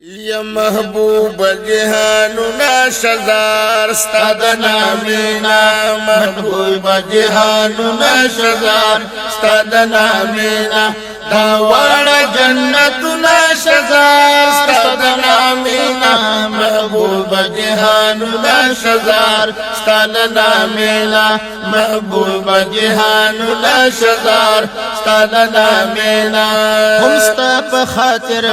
یا محبوب جهاننا شزار ستاد نامینا محبوب جهاننا شزار ستاد نامینا داوڑ جنتنا شزار ستاد نامینا محبوب جهاننا شزار ستاد نامینا محبوب جهاننا شزار ستاد نامینا هم ستا په خاطر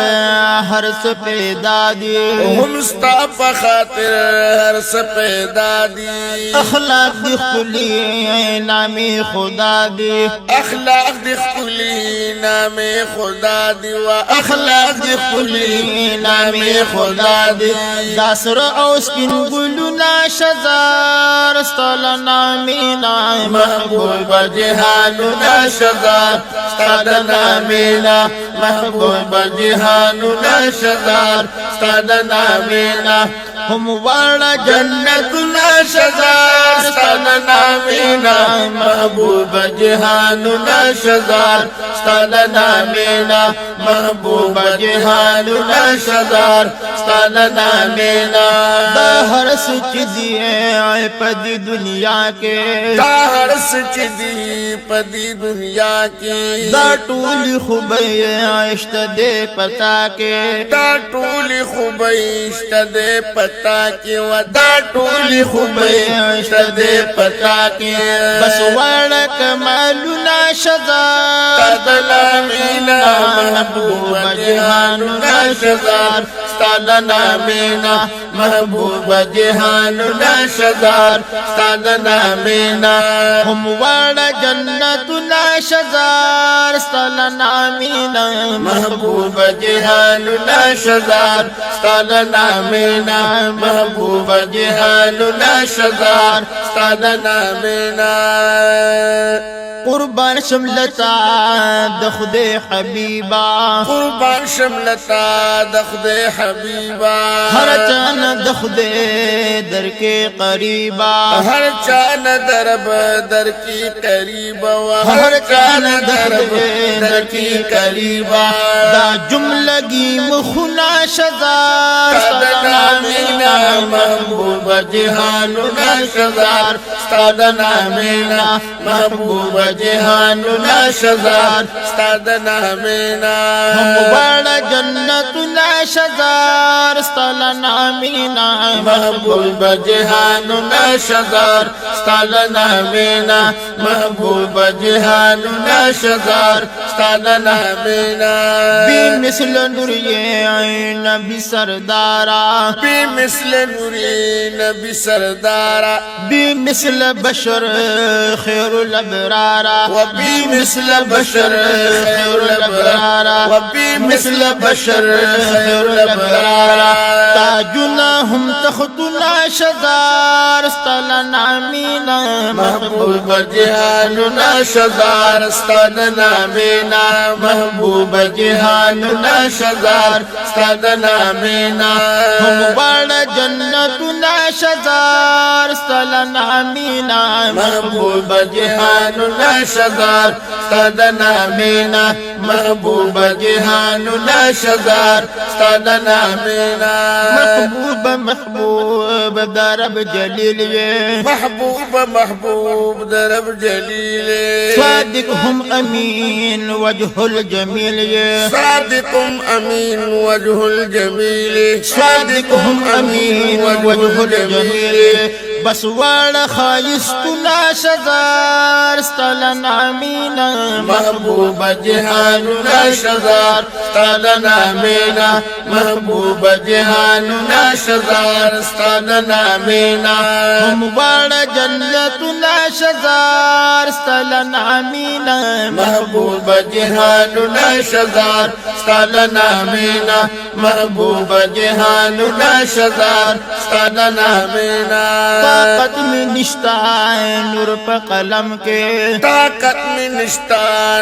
هر څه پیدا دي هم ستا په خاطر هر څه پیدا دي اخلاق دی خلی نامی خدا دی اخلاق دی خلی نام خدا دی و اخلاق دی خلی نامی خدا دی داسر او سپین گلونا شزار ستال نامی نام محبوب جهاننا شزار ستاد نامینا محبوب جهاننا شزار ستاد نامینا هم والا جنتنا شزار ستاد نامینا محبوب جهاننا شزار ستاد نامینا محبوب جهاننا شزار ستاد نامینا دا هر سچ دی پدی دنیا کے دا هر سچ دی پدی دنیا کی دا ټول خوبی عشت دے پتا کے دا ټول خوبیشت دے پتا کی و دا ټول خوبیشت دے پتا کی بس واړه کمالونه شزار ستاد نامینا محبوب جهاننا شزار ستاد نامینا محبوب جهاننا شزار ستاد نامینا هم واړه جنتونه شزار ستل نامینا محبوب جهاننا شزار ستاد نامینا محبوب جهاننا شزار ستاد نامینا قربان شملتا د خدای حبیبا قربان شملتا د خدای حبیبا هر چان د خدای در کې قریبا هر چان درب در کی قریبا و هر چان در کې قریبا دا جملگی مخنا شزار ستاد نامینا محبوب جهاننا شزار ستاد نامینا محبوب جهاننا شزار ستاد نامینا هم واړه جنتنا شزار ستل نامینا محبوب جهاننا شزار ستاد نامینا محبوب جهاننا شزار ستاد نامینا بی مثل نوری نبی سردارا بی مثل نوری نبی سردارا بی مثل بشر خیر الابرارا وبي مثل بشر خير الابرار وبي مثل بشر خير الابرار تاجنا هم تختنا شزار ستل نامینا محبوب جهاننا شزار ستاد نامینا محبوب جهاننا شزار ستاد نامینا هم واړه جنتنا شزار ستل نامینا محبوب جهاننا شزار ستاد نامینا محبوب جهاننا شزار ستاد نامینا محبوب درب جلیل یہ محبوب درب جلیل صادق هم امین وجه الجمیل یہ صادق امین وجه الجمیل صادق هم امین وجه الجمیل بس واړه خایستونه شزار ستل نامینا محبوب جهاننا شزار ستاد نامینا محبوب جهاننا شزار ستاد نامینا هم واړه جنتونه شزار ستل نامینا محبوب جهاننا شزار ستاد نامینا محبوب جهاننا شزار ستاد نامینا طاقت میں نشتا نور پا قلم کے طاقت میں نشتا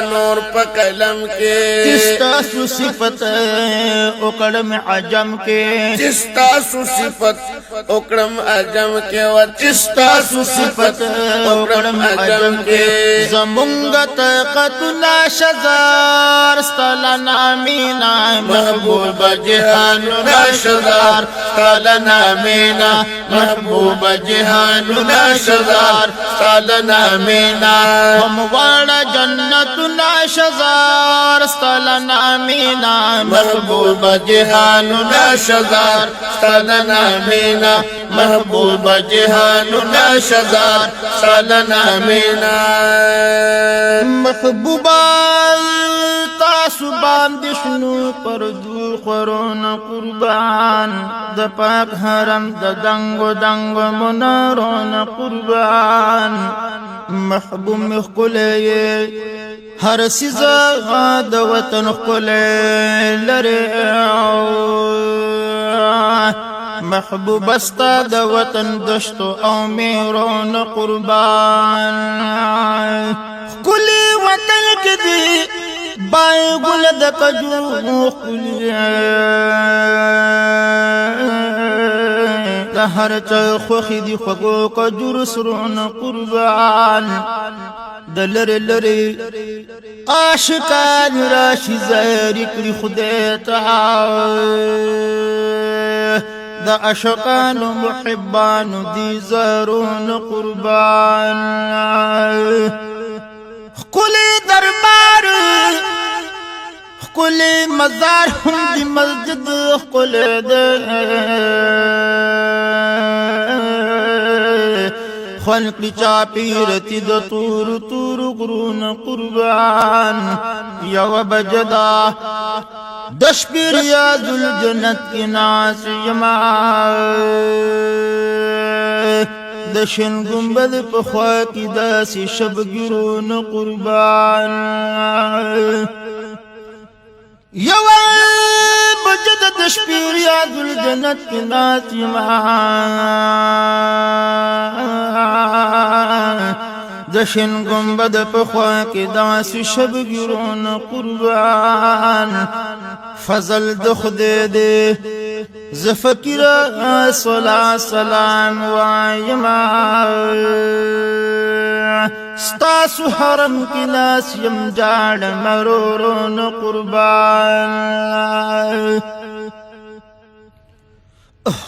نور پا قلم کے چستا سو صفت اکڑم عجم کے چستا سو صفت اکرم عجم کے و چستا سو صفت اکرم عجم کے زمونگت قتل شزار ستلنا مینا محبوب جہان شزار ستلنا مینا محبوب جہان شزار ستلنا مینا ہموارا جنت شزار ستلنا مینا محبوب جہان شزار ستلنا مینا محبوب جہان شزار ستلنا مینا محبوبا تاسو باندې شنو پردو خورون قربان د پاک حرم د دنګو دنګو منارون قربان محبوب مخکلی هر سیزا د وطن خکلی لري محبوب استا د وطن دشتو او میرون قربان خکلی وطن کدی بای گل د کجو خلی د هر چا خوخی دی خوگو کجور سرون قربان د لری لری عاشقان راشی زیری کری خودی تا د عاشقان محبان دی زارون قربان خکلی دربار خکلی مزار هم دی مسجد خکلی خلق چاپیرتی د تور تور غرون قربان یو بجدا دشپیر یاد الجنت کی ناس یما دشن گنبد پخوا کی داسی شب گرون قربان یو بجد دشپیر یاد الجنت کی ناس یما دشن گنبد پخوا کی داسی شب گرون قربان فضل دخد دے زفکر صلاة سلام وایما ستاسو حرم کی ناس یم جاڑ مرورون قربان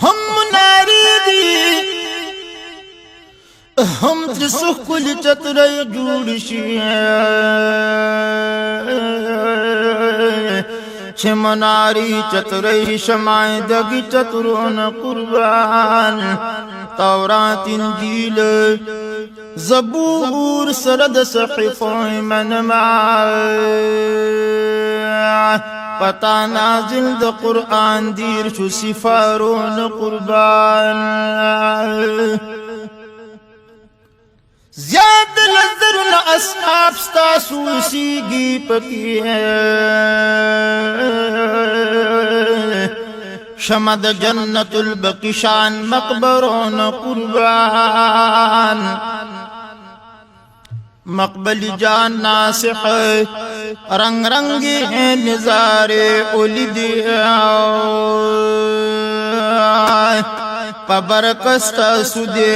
ہم ناری دی ہم تسخ کل چترائی جوڑ چھ مناری چترائی شمائی دگی چترون قربان تورات انجیل زبور سرد صحیفوی من پتا نازل د قرآن دیر شو سفارون قربان زیاد لذرن اصحاب ستاسو سیگی پکی شمد جنت البقشان مقبرون قربان مقبل جان ناسخ رنگ رنگی نظارے اولی پبرکستا سدے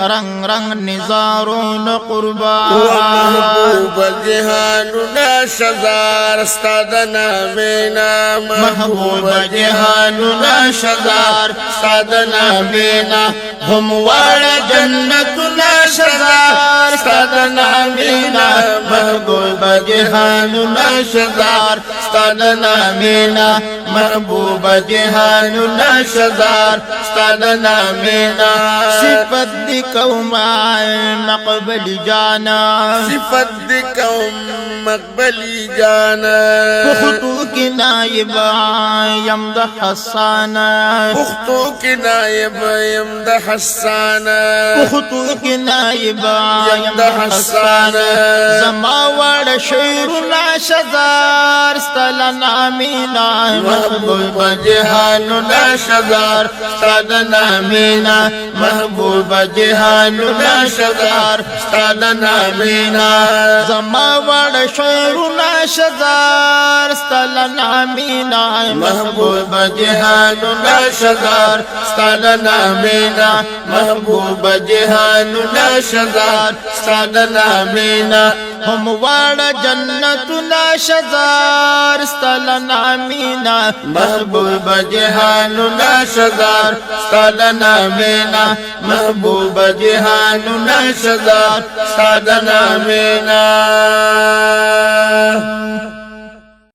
رنگ رنگ نظارون قربان محبوب جہاننا شزار استادنا مینا محبوب جہاننا شزار استادنا مینا ہموار جنتنا شزار استادنا مینا محبوب جہاننا شزار استادنا مینا محبوب جہاننا شزار استادنا مینا صفت کوما مقبل جانا صفت دی کوم مقبلی جانا پختو کی نائبا یم د حسانا پختو کی نائب یم د حسانا پختو کی نائبا یم د حسانا زما وړ شعرنا شزار ستلنا مینا محبوب جهاننا شزار ستلنا مینا محبوب جهاننا شزار ستلنا مینا زما وړ شعرنا شزار ستلنا مینا محبوب جهاننا شزار ستلنا مینا محبوب جهاننا شزار ستلنا مینا هم واړه جنتنا شزار ستلنا مینا محبوب جهاننا شزار ستلنا مینا محبوب جهاننا شزار ستلنا مینا